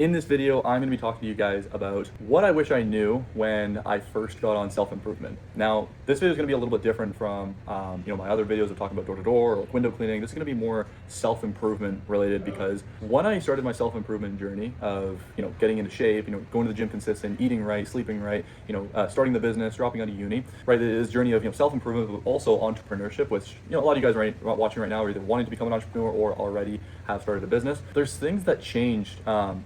In this video, I'm going to be talking to you guys about what I wish I knew when I first got on self-improvement. Now, this video is going to be a little bit different from my other videos of talking about door-to-door or like window cleaning. This is going to be more self-improvement related because when I started my self-improvement journey of getting into shape, going to the gym consistent, eating right, sleeping right, starting the business, dropping out of uni, right? This journey of self-improvement, but also entrepreneurship, which a lot of you guys watching right now are either wanting to become an entrepreneur or already have started a business. There's things that changed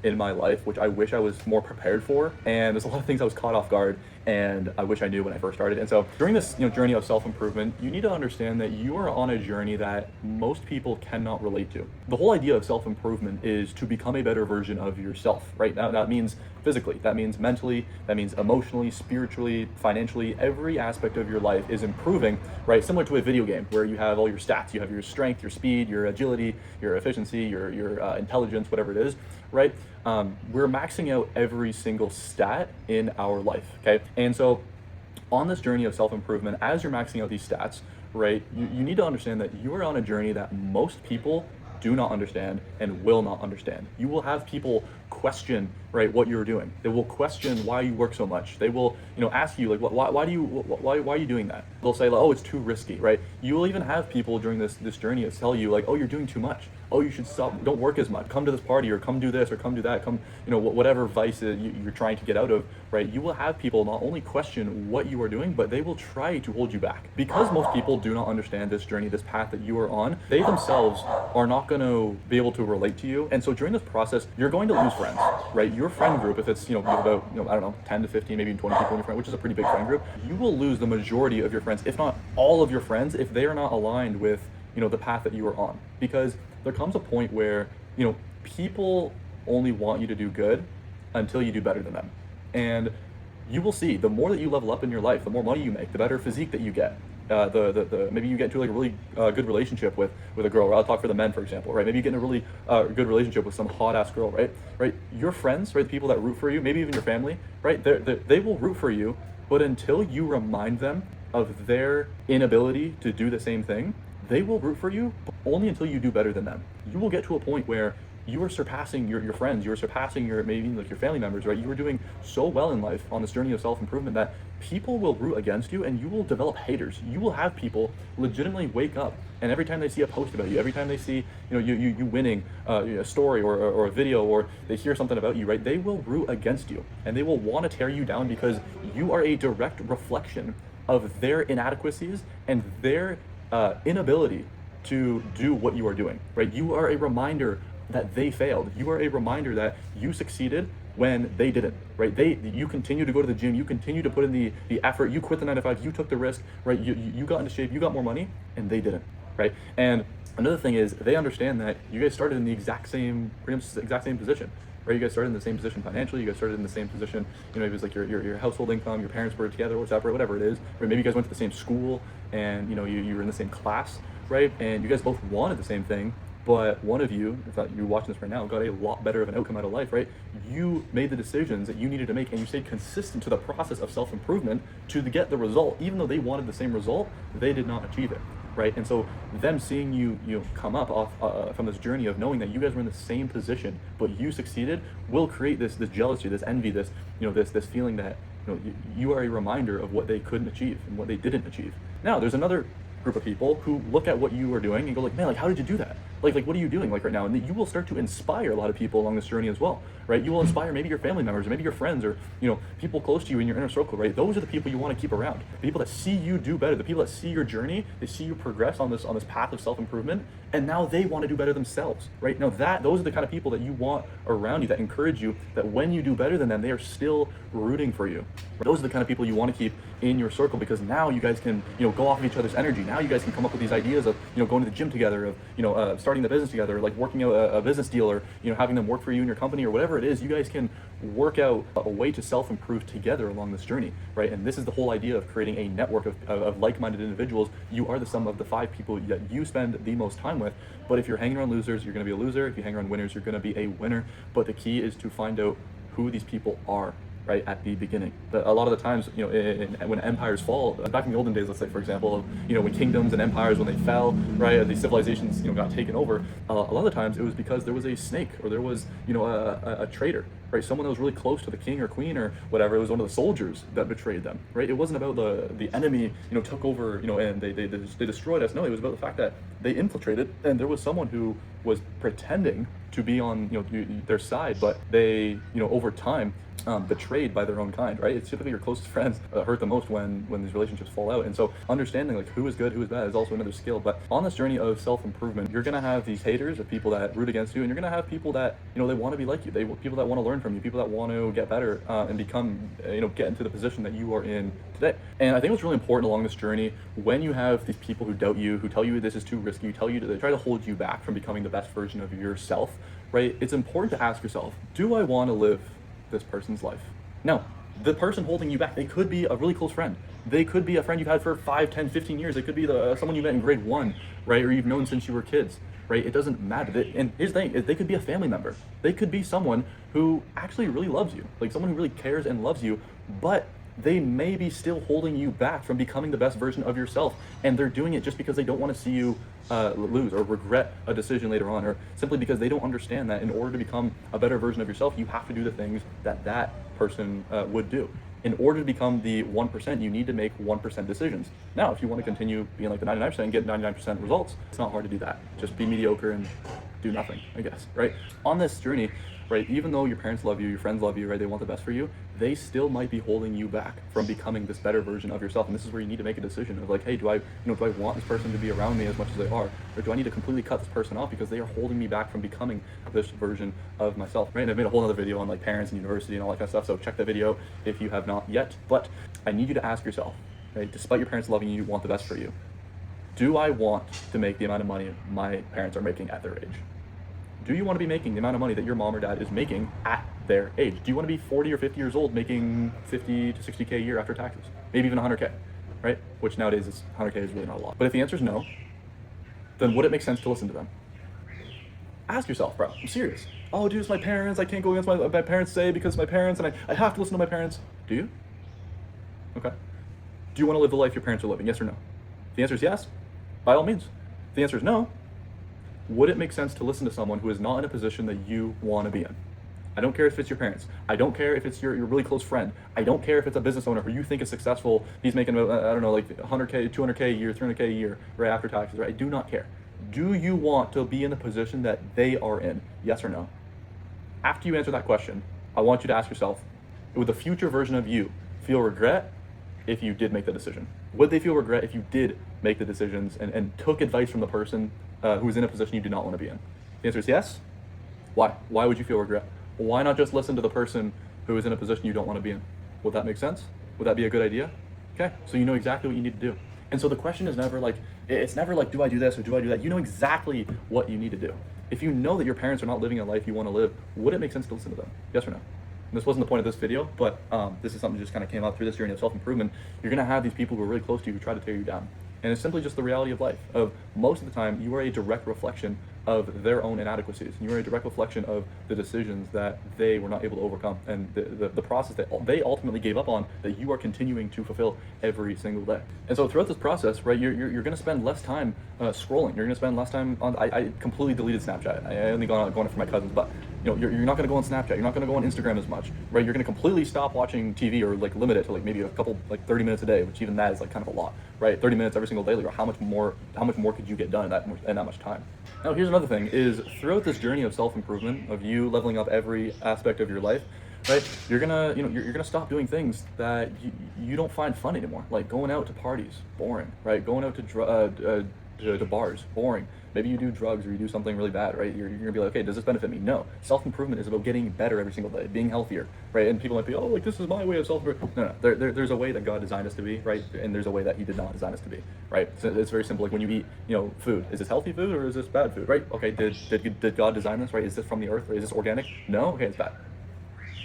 in my life which I wish I was more prepared for, and there's a lot of things I was caught off guard and I wish I knew when I first started. And so during this journey of self-improvement, you need to understand that you are on a journey that most people cannot relate to. The whole idea of self-improvement is to become a better version of yourself, right? Now that means physically, that means mentally, that means emotionally, spiritually, financially. Every aspect of your life is improving, right? Similar to a video game where you have all your stats. You have your strength, your speed, your agility, your efficiency, your intelligence, whatever it is, right? We're maxing out every single stat in our life, okay? And so on this journey of self-improvement, as you're maxing out these stats, right, you need to understand that you are on a journey that most people do not understand and will not understand. You will have people question, right, what you're doing. They will question why you work so much. They will, ask you like, why are you doing that? They'll say, like, oh, it's too risky, right? You will even have people during this journey that tell you like, oh, you're doing too much. Oh, you should stop. Don't work as much. Come to this party, or come do this, or come do that. Come, whatever vice you're trying to get out of, right? You will have people not only question what you are doing, but they will try to hold you back. Because most people do not understand this journey, this path that you are on, they themselves are not going to be able to relate to you. And so during this process, you're going to lose friends, right? Your friend group, if it's, you have about, I don't know, 10 to 15, maybe even 20 people in your friend, which is a pretty big friend group, you will lose the majority of your friends, if not all of your friends, if they are not aligned with, the path that you are on. Because there comes a point where, people only want you to do good until you do better than them. And you will see, the more that you level up in your life, the more money you make, the better physique that you get. Maybe you get into like a really good relationship with a girl, or I'll talk for the men, for example, right? Maybe you get in a really good relationship with some hot ass girl, right? Your friends, right? The people that root for you, maybe even your family, right? They will root for you, but until you remind them of their inability to do the same thing, they will root for you, but only until you do better than them. You will get to a point where you are surpassing your friends, you are surpassing maybe like your family members, right? You are doing so well in life on this journey of self-improvement that people will root against you, and you will develop haters. You will have people legitimately wake up, and every time they see a post about you, every time they see you winning a story or a video, or they hear something about you, right? They will root against you, and they will want to tear you down because you are a direct reflection of their inadequacies and their inability to do what you are doing, right? You are a reminder that they failed. You are a reminder that you succeeded when they didn't, right? You continue to go to the gym, you continue to put in the effort, you quit the 9 to 5, you took the risk, right? You got into shape, you got more money, and they didn't, right? And another thing is they understand that you guys started in the exact same position, right? You guys started in the same position financially, you guys started in the same position, it was like your household income, your parents were together or separate, whatever it is, or maybe you guys went to the same school and you were in the same class, right? And you guys both wanted the same thing, but one of you, if you're watching this right now, got a lot better of an outcome out of life, right? You made the decisions that you needed to make, and you stayed consistent to the process of self-improvement to get the result. Even though they wanted the same result, they did not achieve it, right? And so them seeing you come up off from this journey of knowing that you guys were in the same position, but you succeeded, will create this jealousy, this envy, this feeling that you are a reminder of what they couldn't achieve and what they didn't achieve. Now, there's another group of people who look at what you are doing and go like, man, like, how did you do that? Like what are you doing like right now? And you will start to inspire a lot of people along this journey as well, right? You will inspire maybe your family members, or maybe your friends, or people close to you in your inner circle, right? Those are the people you want to keep around. The people that see you do better, the people that see your journey, they see you progress on this path of self-improvement, and now they want to do better themselves, right? Now those are the kind of people that you want around you, that encourage you, that when you do better than them, they are still rooting for you. Those are the kind of people you want to keep in your circle, because now you guys can go off of each other's energy. Now you guys can come up with these ideas of going to the gym together, of starting the business together, like working out a business deal, or having them work for you in your company, or whatever it is. You guys can work out a way to self-improve together along this journey, right? And this is the whole idea of creating a network of like-minded individuals. You are the sum of the 5 people that you spend the most time with. But if you're hanging around losers, you're going to be a loser. If you hang around winners, you're going to be a winner. But the key is to find out who these people are, right, at the beginning. But a lot of the times, when empires fall, back in the olden days, let's say, for example, when kingdoms and empires, when they fell, right, these civilizations, got taken over, a lot of the times it was because there was a snake, or there was, a traitor, right, someone that was really close to the king or queen or whatever. It was one of the soldiers that betrayed them, right? It wasn't about the enemy, took over, and they destroyed us. No, it was about the fact that they infiltrated, and there was someone who was pretending to be on their side, but they over time betrayed by their own kind, right? It's typically your closest friends that hurt the most when these relationships fall out. And so understanding like who is good, who is bad is also another skill. But on this journey of self-improvement, you're gonna have these haters of people that root against you, and you're gonna have people that they want to be like you. People that want to learn from you, people that want to get better and become get into the position that you are in today. And I think what's really important along this journey, when you have these people who doubt you, who tell you this is too risky, they try to hold you back from becoming the best version of yourself, right? It's important to ask yourself, do I want to live this person's life? Now, the person holding you back, they could be a really close friend. They could be a friend you've had for 5, 10, 15 years. They could be someone you met in grade 1, right? Or you've known since you were kids, right? It doesn't matter. And here's the thing, they could be a family member. They could be someone who actually really loves you, like someone who really cares and loves you, but they may be still holding you back from becoming the best version of yourself. And they're doing it just because they don't want to see you lose or regret a decision later on, or simply because they don't understand that in order to become a better version of yourself, you have to do the things that person would do. In order to become the 1%, you need to make 1% decisions. Now, if you want to continue being like the 99% and get 99% results, it's not hard to do that. Just be mediocre and do nothing, I guess, right? On this journey, right, even though your parents love you, your friends love you, right, they want the best for you, they still might be holding you back from becoming this better version of yourself. And this is where you need to make a decision of like, hey, do I want this person to be around me as much as they are? Or do I need to completely cut this person off because they are holding me back from becoming this version of myself, right? And I've made a whole other video on like parents and university and all that kind of stuff, so check that video if you have not yet. But I need you to ask yourself, right, despite your parents loving you, want the best for you, do I want to make the amount of money my parents are making at their age? Do you want to be making the amount of money that your mom or dad is making at their age? Do you want to be 40 or 50 years old making 50 to 60K a year after taxes? Maybe even 100K, right? Which nowadays is 100K is really not a lot. But if the answer is no, then would it make sense to listen to them? Ask yourself, bro, I'm serious. Oh, dude, it's my parents. I can't go against my parents say because it's my parents and I have to listen to my parents. Do you? Okay. Do you want to live the life your parents are living? Yes or no? If the answer is yes, by all means. If the answer is no, would it make sense to listen to someone who is not in a position that you want to be in? I don't care if it's your parents. I don't care if it's your really close friend. I don't care if it's a business owner who you think is successful. He's making, I don't know, like 100K, 200K a year, 300K a year, right after taxes, right? I do not care. Do you want to be in the position that they are in? Yes or no? After you answer that question, I want you to ask yourself, would the future version of you feel regret if you did make the decision? Would they feel regret if you did make the decisions and took advice from the person who is in a position you do not want to be in? The answer is yes. Why? Why would you feel regret? Why not just listen to the person who is in a position you don't want to be in? Would that make sense? Would that be a good idea? Okay, so you know exactly what you need to do. And so the question is never like, it's never like, do I do this or do I do that? You know exactly what you need to do. If you know that your parents are not living a life you want to live, would it make sense to listen to them? Yes or no? And this wasn't the point of this video, but this is something that just kind of came up through this journey of self-improvement. You're going to have these people who are really close to you who try to tear you down. And it's simply just the reality of life. Of most of the time, you are a direct reflection of their own inadequacies. You are a direct reflection of the decisions that they were not able to overcome and the process that they ultimately gave up on that you are continuing to fulfill every single day. And so throughout this process, right, you're going to spend less time scrolling. You're going to spend less time on. I completely deleted Snapchat. I only go on it for my cousins, but you're not going to go on Snapchat. You're not going to go on Instagram as much, right? You're going to completely stop watching TV or like limit it to like maybe a couple, like 30 minutes a day, which even that is like kind of a lot, right? 30 minutes every single day. Like, how much more could you get done in that much time? Now, here's another thing: is throughout this journey of self-improvement, of you leveling up every aspect of your life, right? You're gonna stop doing things that you don't find fun anymore, like going out to parties, boring, right? Going out to bars, boring. Maybe you do drugs or you do something really bad, right? You're gonna be like, okay, does this benefit me? No. Self-improvement is about getting better every single day, being healthier, right? And people might be, oh, like this is my way of self-improvement. No. There's a way that God designed us to be, right? And there's a way that He did not design us to be, right? So it's very simple. Like when you eat, food, is this healthy food or is this bad food, right? Okay, did God design this, right? Is this from the earth? Right? Is this organic? No. Okay, it's bad.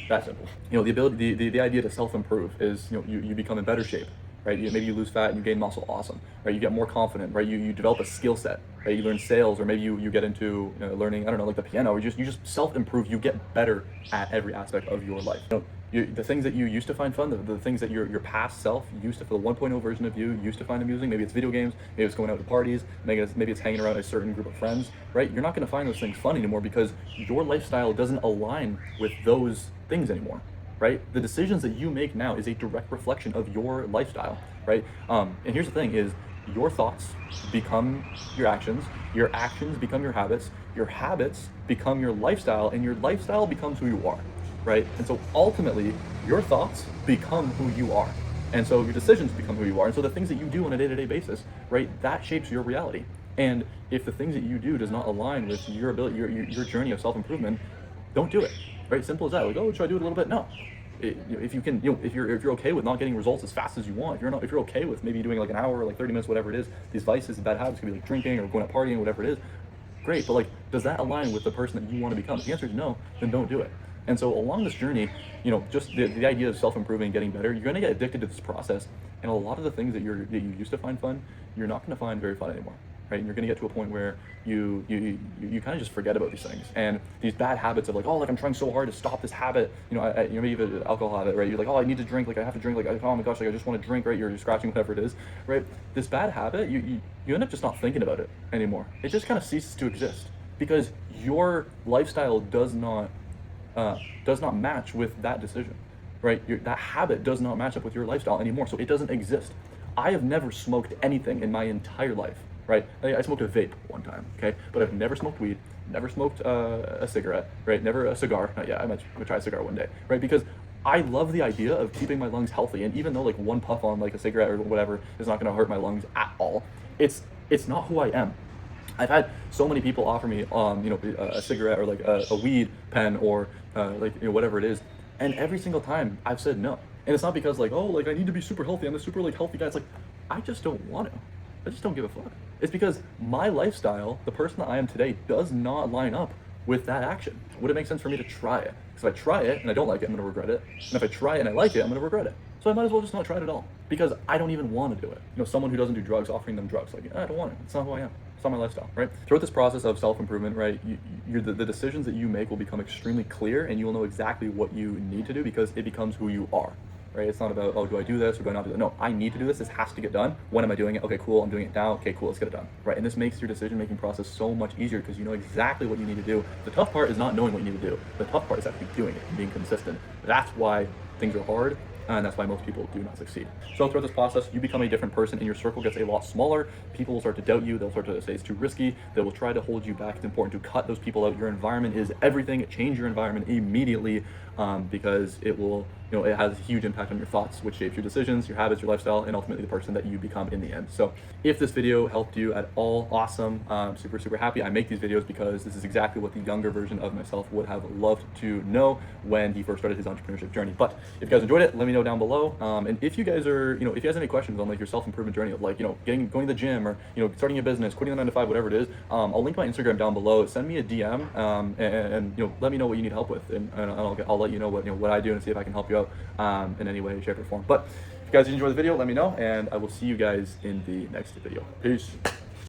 That simple. The ability, the idea to self-improve is, you become in better shape. Right? Maybe you lose fat and you gain muscle, awesome. Right? You get more confident, right? You develop a skill set, right? You learn sales, or maybe you get into learning, I don't know, like the piano, or you just self-improve. You get better at every aspect of your life. the things that you used to find fun, the things that your past self used to, the 1.0 version of you used to find amusing. Maybe it's video games, maybe it's going out to parties, maybe it's hanging around a certain group of friends, right? You're not going to find those things fun anymore because your lifestyle doesn't align with those things anymore, right? The decisions that you make now is a direct reflection of your lifestyle, right? And here's the thing is, your thoughts become your actions become your habits become your lifestyle, and your lifestyle becomes who you are, right? And so ultimately, your thoughts become who you are. And so your decisions become who you are. And so the things that you do on a day-to-day basis, right, that shapes your reality. And if the things that you do does not align with your ability, your journey of self-improvement, don't do it, right? Simple as that. Like, oh, should I do it a little bit? No. If you can, if you're okay with not getting results as fast as you want, if you're okay with maybe doing like an hour or like 30 minutes, whatever it is, these vices and bad habits could be like drinking or going out partying or whatever it is, great. But like, does that align with the person that you want to become? If the answer is no, then don't do it. And so along this journey, just the idea of self-improving, getting better, you're going to get addicted to this process. And a lot of the things that you used to find fun, you're not going to find very fun anymore, right? And you're going to get to a point where you kind of just forget about these things. And these bad habits of like, oh, like I'm trying so hard to stop this habit, maybe even an alcohol habit, right? You're like, oh, I need to drink, like I have to drink, like, oh my gosh, like I just want to drink, right? You're scratching whatever it is, right? This bad habit, you end up just not thinking about it anymore. It just kind of ceases to exist because your lifestyle does not match with that decision, right? That habit does not match up with your lifestyle anymore, so it doesn't exist. I have never smoked anything in my entire life, right? I smoked a vape one time, okay? But I've never smoked weed, never smoked a cigarette, right? Never a cigar, not yet. I might try a cigar one day, right? Because I love the idea of keeping my lungs healthy, and even though like one puff on like a cigarette or whatever is not gonna hurt my lungs at all, it's not who I am. I've had so many people offer me, a cigarette or like a weed pen or whatever it is, and every single time I've said no. And it's not because like, oh, like I need to be super healthy, I'm a super like healthy guy. It's like, I just don't want to. I just don't give a fuck. It's because my lifestyle, the person that I am today, does not line up with that action. Would it make sense for me to try it? Because if I try it and I don't like it, I'm gonna regret it. And if I try it and I like it, I'm gonna regret it. So I might as well just not try it at all because I don't even want to do it. Someone who doesn't do drugs, offering them drugs, like, I don't want it. It's not who I am. It's not my lifestyle, right? Throughout this process of self-improvement, right, the decisions that you make will become extremely clear, and you will know exactly what you need to do because it becomes who you are, right? It's not about, oh, do I do this or do I not do that? No, I need to do this. This has to get done. When am I doing it? Okay, cool. I'm doing it now. Okay, cool. Let's get it done, right? And this makes your decision-making process so much easier because you know exactly what you need to do. The tough part is not knowing what you need to do. The tough part is actually doing it and being consistent. That's why things are hard. And that's why most people do not succeed. So throughout this process, you become a different person and your circle gets a lot smaller. People will start to doubt you. They'll start to say it's too risky. They will try to hold you back. It's important to cut those people out. Your environment is everything. Change your environment immediately because it will, it has a huge impact on your thoughts, which shapes your decisions, your habits, your lifestyle, and ultimately the person that you become in the end. So if this video helped you at all, awesome. Super, super happy. I make these videos because this is exactly what the younger version of myself would have loved to know when he first started his entrepreneurship journey. But if you guys enjoyed it, let me know down below. And if you guys are, if you guys have any questions on like your self-improvement journey of like, going to the gym or, starting a business, quitting the 9-to-5, whatever it is, I'll link my Instagram down below. Send me a DM and let me know what you need help with, and I'll let you know what I do and see if I can help you out in any way, shape, or form. But if you guys enjoy the video, let me know, and I will see you guys in the next video. Peace.